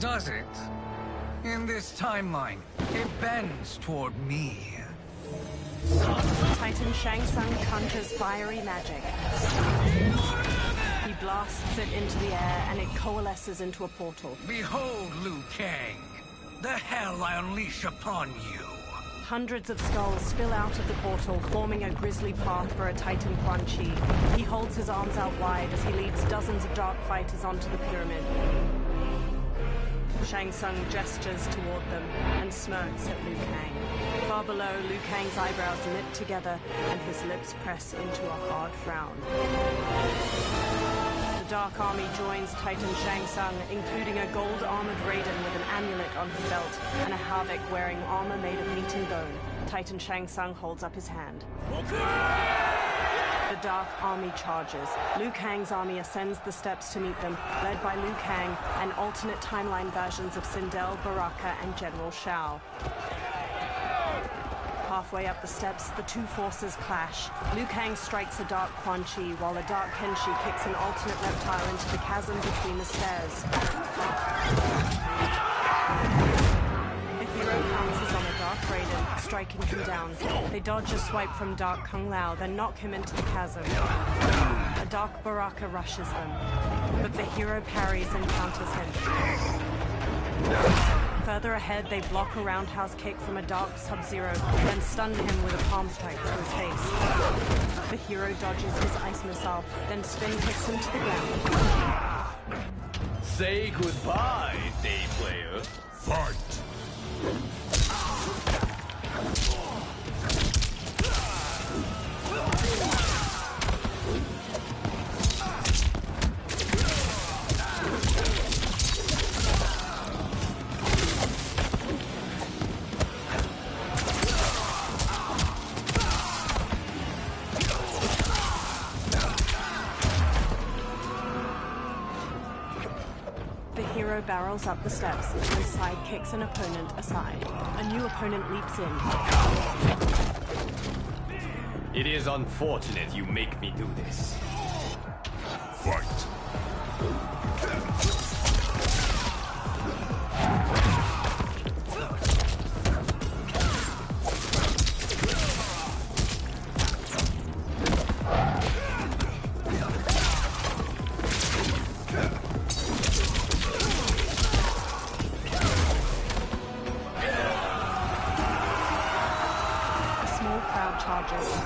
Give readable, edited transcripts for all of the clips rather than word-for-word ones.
Does it? In this timeline, it bends toward me. Titan Shang Tsung conjures fiery magic. He blasts it into the air and it coalesces into a portal. Behold, Liu Kang, the hell I unleash upon you. Hundreds of skulls spill out of the portal, forming a grisly path for a Titan Quan Chi. He holds his arms out wide as he leads dozens of dark fighters onto the pyramid. Shang Tsung gestures toward them and smirks at Liu Kang. Far below, Liu Kang's eyebrows knit together and his lips press into a hard frown. The Dark Army joins Titan Shang Tsung, including a gold-armored Raiden with an amulet on his belt and a Havoc wearing armor made of meat and bone. Titan Shang Tsung holds up his hand. The Dark Army charges. Liu Kang's army ascends the steps to meet them, led by Liu Kang and alternate timeline versions of Sindel, Baraka, and General Shao. Halfway up the steps, the two forces clash. Liu Kang strikes a Dark Quan Chi, while a Dark Kenshi kicks an alternate reptile into the chasm between the stairs. The hero pounces on a Dark Raiden, striking him down. They dodge a swipe from Dark Kung Lao, then knock him into the chasm. A Dark Baraka rushes them, but the hero parries and counters him. Further ahead, they block a roundhouse kick from a Dark Sub-Zero, then stun him with a palm strike to his face. The hero dodges his ice missile, then spin kicks him to the ground. Say goodbye, day player. Fight! Barrels up the steps and side kicks an opponent aside. A new opponent leaps in. It is unfortunate you make me do this. Fight!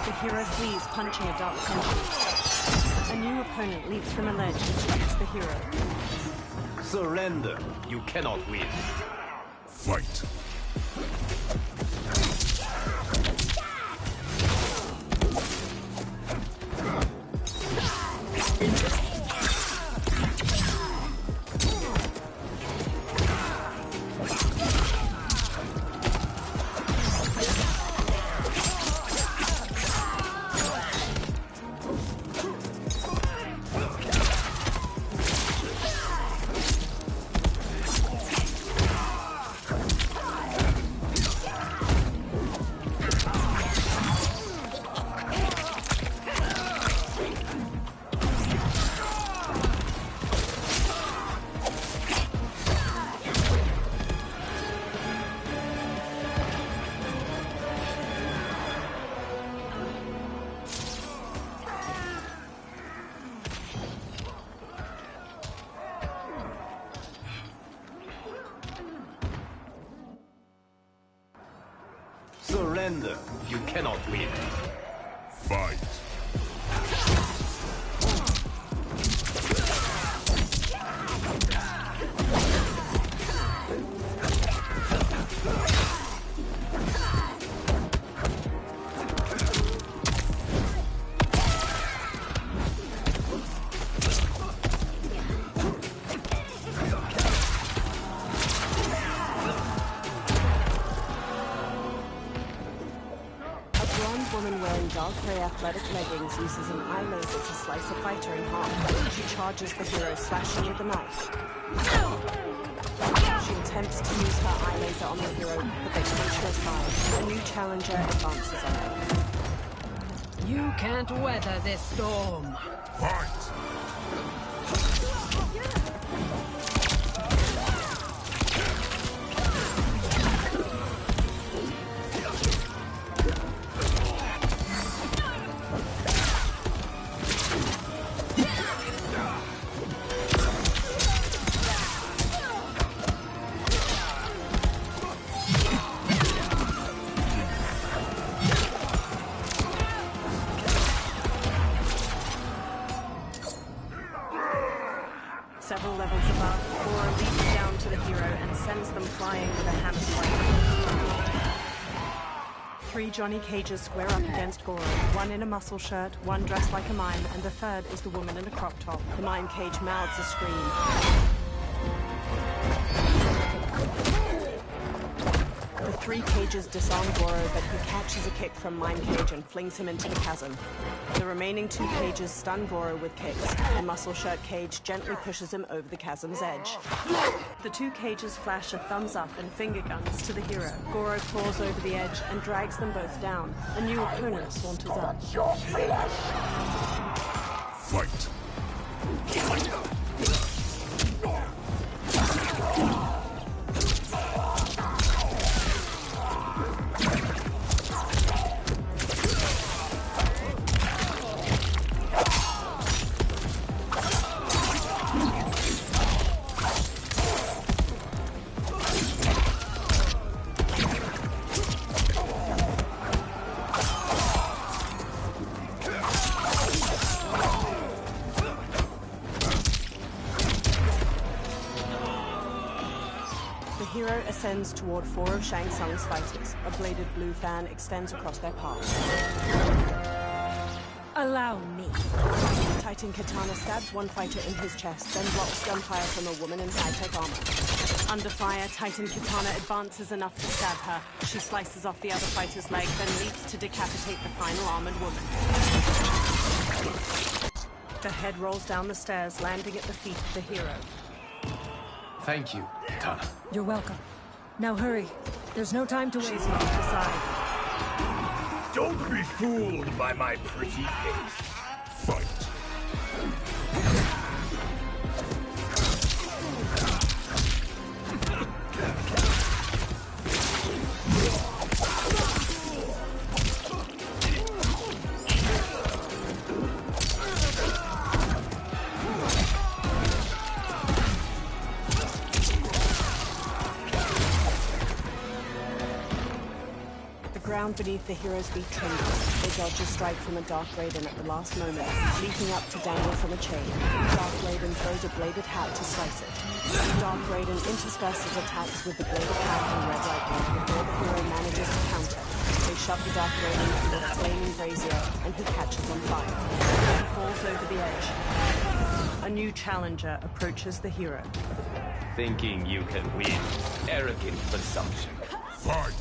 The hero flees, punching a Dark Kenshi. A new opponent leaps from a ledge and strikes the hero. Surrender. You cannot win. Fight! Surrender. You cannot win. Fight! Dark gray athletic leggings uses an eye laser to slice a fighter in half. She charges the hero, slashing with a knife. She attempts to use her eye laser on the hero, but they push her aside. A new challenger advances on her. You can't weather this storm. Fight! Goro leaps down to the hero and sends them flying with a hammer strike. 3 Johnny Cages square up against Goro. One in a muscle shirt, one dressed like a mime, and the third is the woman in a crop top. The mime cage mouths a scream. The 3 cages disarm Goro, but he catches a kick from Mime Cage and flings him into the chasm. The remaining 2 cages stun Goro with kicks. The muscle shirt cage gently pushes him over the chasm's edge. The 2 cages flash a thumbs up and finger guns to the hero. Goro claws over the edge and drags them both down. A new opponent saunters up. Fight. Ascends toward 4 of Shang Tsung's fighters. A bladed blue fan extends across their path. Allow me. Titan Katana stabs one fighter in his chest, then blocks gunfire from a woman in high-tech armor. Under fire, Titan Katana advances enough to stab her. She slices off the other fighter's leg, then leaps to decapitate the final armored woman. The head rolls down the stairs, landing at the feet of the hero. Thank you, Katana. You're welcome. Now hurry. There's no time to waste. She's knocked aside. Don't be fooled by my pretty face. Fight. Beneath the hero's feet trembles. They dodge a strike from a Dark Raiden at the last moment, leaping up to dangle from a chain. Dark Raiden throws a bladed hat to slice it. Dark Raiden intersperses attacks with the bladed hat and red lightning before the hero manages to counter. They shove the Dark Raiden into a flaming brazier, and he catches on fire. He falls over the edge. A new challenger approaches the hero. Thinking you can win. Arrogant presumption. Fight.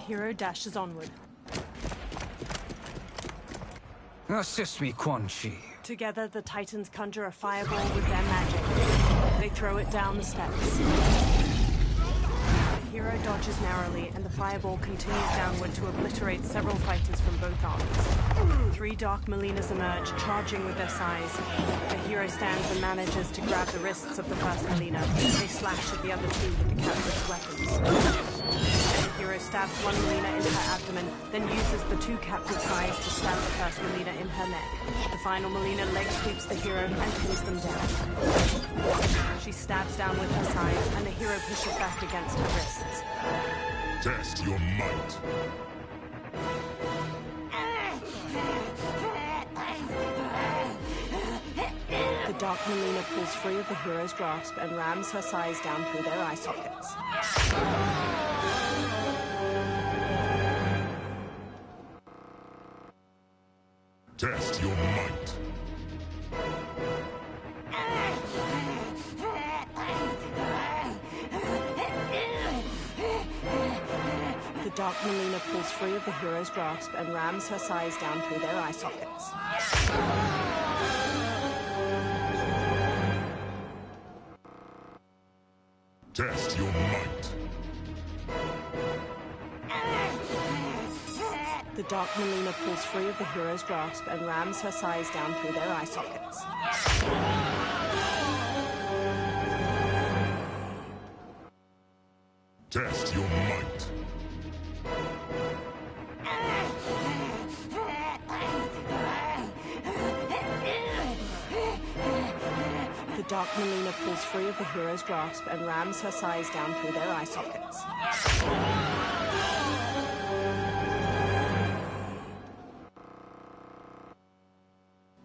Hero dashes onward. Assist me, Quan Chi. Together, the Titans conjure a fireball with their magic. They throw it down the steps. The hero dodges narrowly, and the fireball continues downward to obliterate several fighters from both arms. 3 Dark Melinas emerge, charging with their size. The hero stands and manages to grab the wrists of the first Melina. They slash at the other 2 with the captured weapons. The hero stabs one Melina in her abdomen, then uses the 2 captured sides to stab the first Melina in her neck. The final Melina leg sweeps the hero and pins them down. She stabs down with her sides, and the hero pushes back against her wrists. Test your might. The Dark Melina pulls free of the hero's grasp and rams her sides down through their eye sockets. Test your might. The Dark Melina pulls free of the hero's grasp and rams her sides down through their eye sockets. Test your might. The The Dark Melina pulls free of the hero's grasp and rams her size down through their eye sockets. Test your might. The Dark Melina pulls free of the hero's grasp and rams her size down through their eye sockets.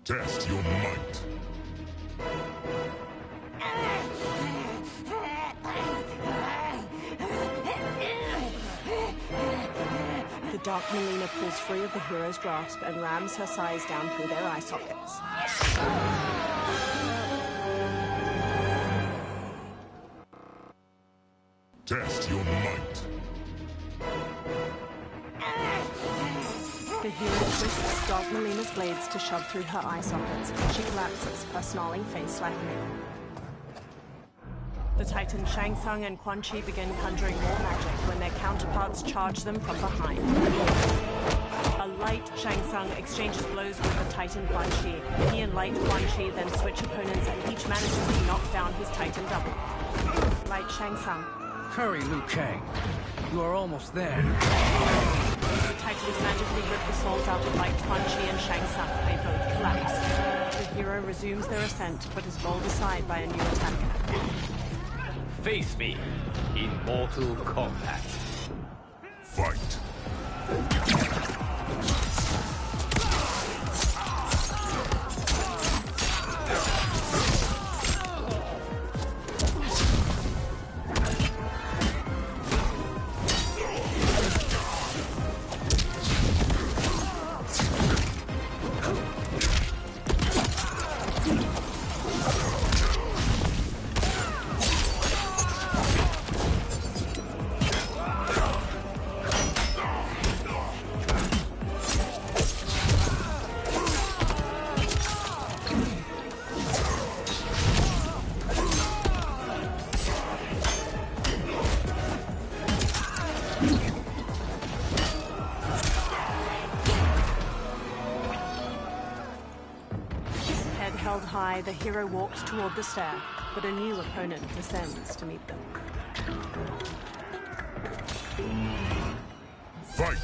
Test your might. The Dark Melina pulls free of the hero's grasp and rams her size down through their eye sockets. Test your might. The hero twists Dark Melina's blades to shove through her eye sockets. She collapses, her snarling face slackening. The Titan Shang Tsung and Quan Chi begin conjuring more magic when their counterparts charge them from behind. A light Shang Tsung exchanges blows with the Titan Quan Chi. He and light Quan Chi then switch opponents and each manages to knock down his Titan double. Light Shang Tsung. Hurry, Liu Kang. You are almost there. The Titans magically rip the souls out of Light Quan Chi and Shang Tsung. They both collapse. The hero resumes their ascent, but is bowled aside by a new attacker. Face me in Mortal Kombat. Fight. Held high, the hero walks toward the stair, but a new opponent descends to meet them. Fight.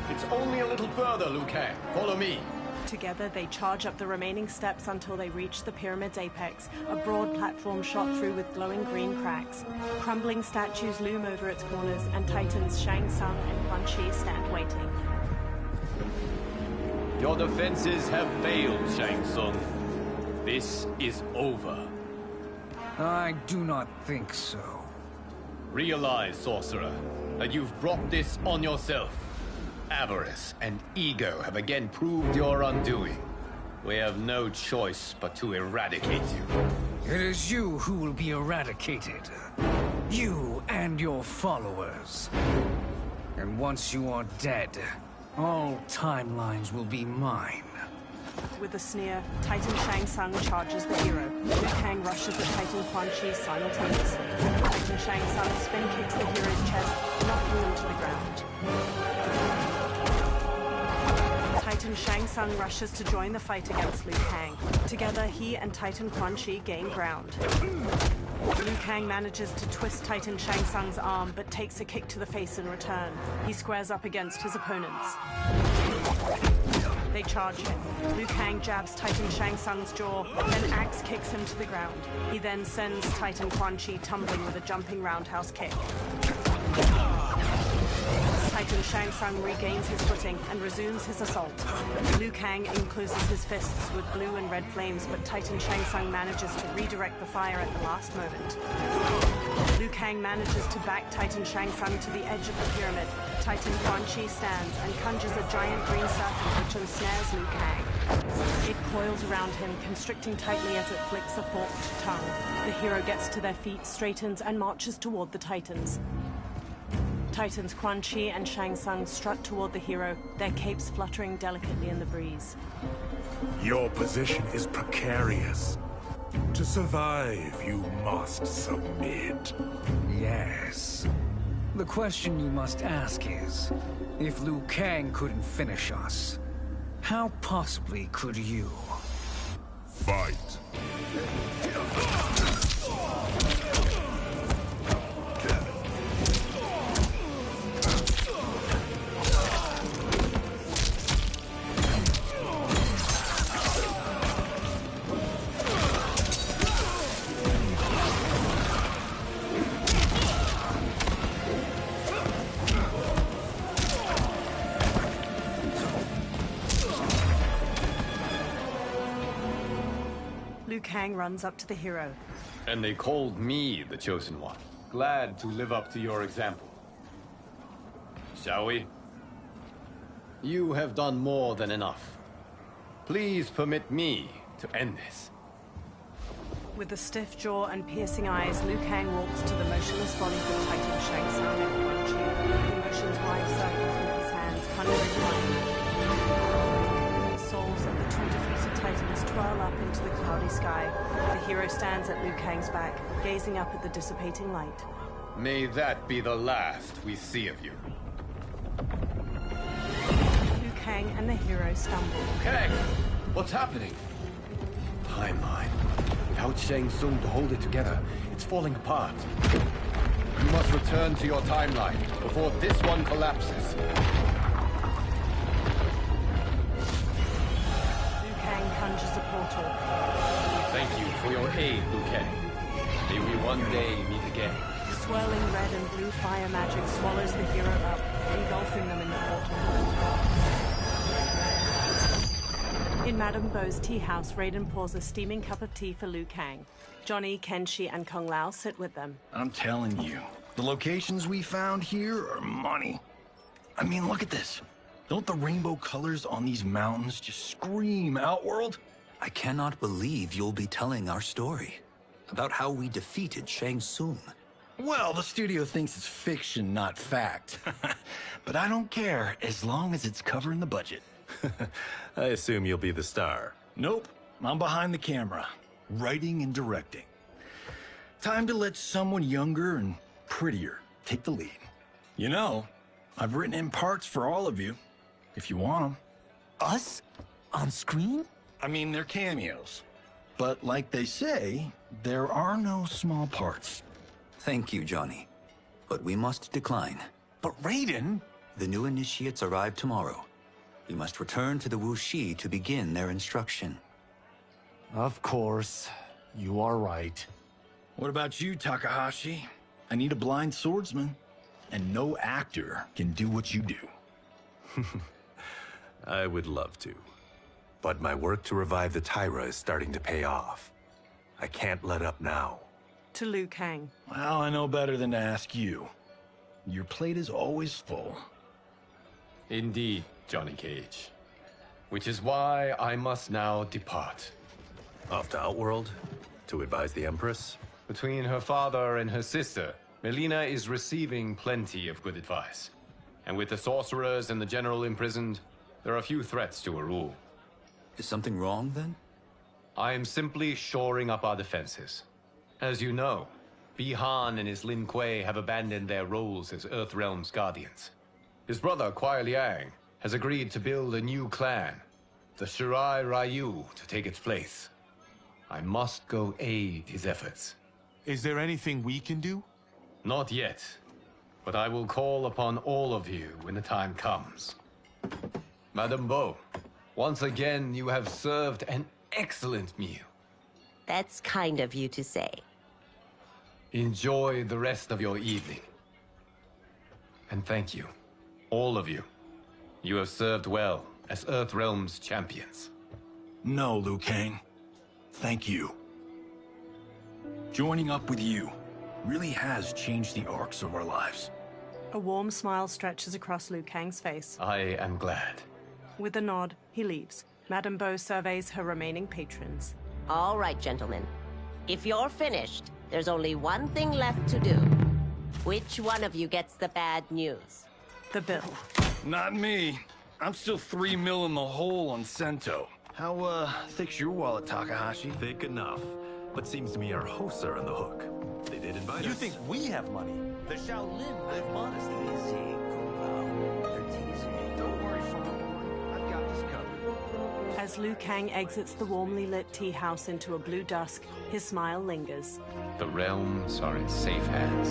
It's only a little further, Liu Kang. Follow me. Together, they charge up the remaining steps until they reach the pyramid's apex, a broad platform shot through with glowing green cracks. Crumbling statues loom over its corners, and Titans Shang Tsung and Quan Chi stand waiting. Your defenses have failed, Shang Tsung. This is over. I do not think so. Realize, sorcerer, that you've brought this on yourself. Avarice and ego have again proved your undoing. We have no choice but to eradicate you. It is you who will be eradicated. You and your followers. And once you are dead, all timelines will be mine. With a sneer, Titan Shang Tsung charges the hero. Liu Kang rushes at Titan Quan Chi simultaneously. Titan Shang Tsung spin kicks the hero's chest, knocking him to the ground. Titan Shang Tsung rushes to join the fight against Liu Kang. Together, he and Titan Quan Chi gain ground. Liu Kang manages to twist Titan Shang Tsung's arm, but takes a kick to the face in return. He squares up against his opponents. They charge him. Liu Kang jabs Titan Shang Tsung's jaw, then axe kicks him to the ground. He then sends Titan Quan Chi tumbling with a jumping roundhouse kick. Titan Shang Tsung regains his footing and resumes his assault. Liu Kang encloses his fists with blue and red flames, but Titan Shang Tsung manages to redirect the fire at the last moment. Liu Kang manages to back Titan Shang Tsung to the edge of the pyramid. Titan Quan Chi stands and conjures a giant green serpent which ensnares Liu Kang. It coils around him, constricting tightly as it flicks a forked tongue. The hero gets to their feet, straightens, and marches toward the Titans. Titans Quan Chi and Shang Tsung strut toward the hero, their capes fluttering delicately in the breeze. Your position is precarious. To survive, you must submit. Yes. The question you must ask is, if Liu Kang couldn't finish us, how possibly could you? Fight. Liu Kang runs up to the hero. And they called me the Chosen One. Glad to live up to your example. Shall we? You have done more than enough. Please permit me to end this. With a stiff jaw and piercing eyes, Liu Kang walks to the motionless bodies of Titan Shang Tsung and Quan Chi. He motions wide circles with his hands, conjuring flame. The souls of the two defeated Titans twirl up into the cloudy sky. The hero stands at Liu Kang's back, gazing up at the dissipating light. May that be the last we see of you. Liu Kang and the hero stumble. Kang! What's happening? Timeline. Without Shang Tsung to hold it together, it's falling apart. You must return to your timeline before this one collapses. Liu Kang conjures a portal. Thank you for your aid, Liu Kang. May we one day meet again. Swirling red and blue fire magic swallows the hero up, engulfing them in the portal. In Madame Bo's tea house, Raiden pours a steaming cup of tea for Liu Kang. Johnny, Kenshi, and Kung Lao sit with them. I'm telling you, the locations we found here are money. I mean, look at this. Don't the rainbow colors on these mountains just scream Outworld? I cannot believe you'll be telling our story about how we defeated Shang Tsung. Well, the studio thinks it's fiction, not fact. But I don't care, as long as it's covering the budget. I assume you'll be the star. Nope, I'm behind the camera, writing and directing. Time to let someone younger and prettier take the lead. You know, I've written in parts for all of you, if you want them. Us? On screen? I mean, they're cameos. But like they say, there are no small parts. Thank you, Johnny. But we must decline. But Raiden! The new initiates arrive tomorrow. We must return to the Wuxi to begin their instruction. Of course. You are right. What about you, Takahashi? I need a blind swordsman, and no actor can do what you do. I would love to. But my work to revive the Tyra is starting to pay off. I can't let up now. To Liu Kang. Well, I know better than to ask you. Your plate is always full. Indeed, Johnny Cage. Which is why I must now depart. Off to Outworld? To advise the Empress? Between her father and her sister, Melina is receiving plenty of good advice. And with the sorcerers and the general imprisoned, there are few threats to her rule. Is something wrong, then? I am simply shoring up our defenses. As you know, Bi-Han and his Lin Kuei have abandoned their roles as Earthrealm's guardians. His brother, Kuai Liang, has agreed to build a new clan, the Shirai Ryu, to take its place. I must go aid his efforts. Is there anything we can do? Not yet, but I will call upon all of you when the time comes. Madame Bo, once again you have served an excellent meal. That's kind of you to say. Enjoy the rest of your evening. And thank you, all of you. You have served well as Earthrealm's champions. No, Liu Kang. Thank you. Joining up with you really has changed the arcs of our lives. A warm smile stretches across Liu Kang's face. I am glad. With a nod, he leaves. Madame Beau surveys her remaining patrons. All right, gentlemen. If you're finished, there's only one thing left to do. Which one of you gets the bad news? The bill. Not me. I'm still 3 mil in the hole on Sento. How, thick's your wallet, Takahashi? Thick enough. But seems to me our hosts are on the hook. They did invite us. You think we have money? The Shaolin live modestly. Don't worry, Father. I've got this covered. As Liu Kang exits the warmly lit tea house into a blue dusk, his smile lingers. The realms are in safe hands.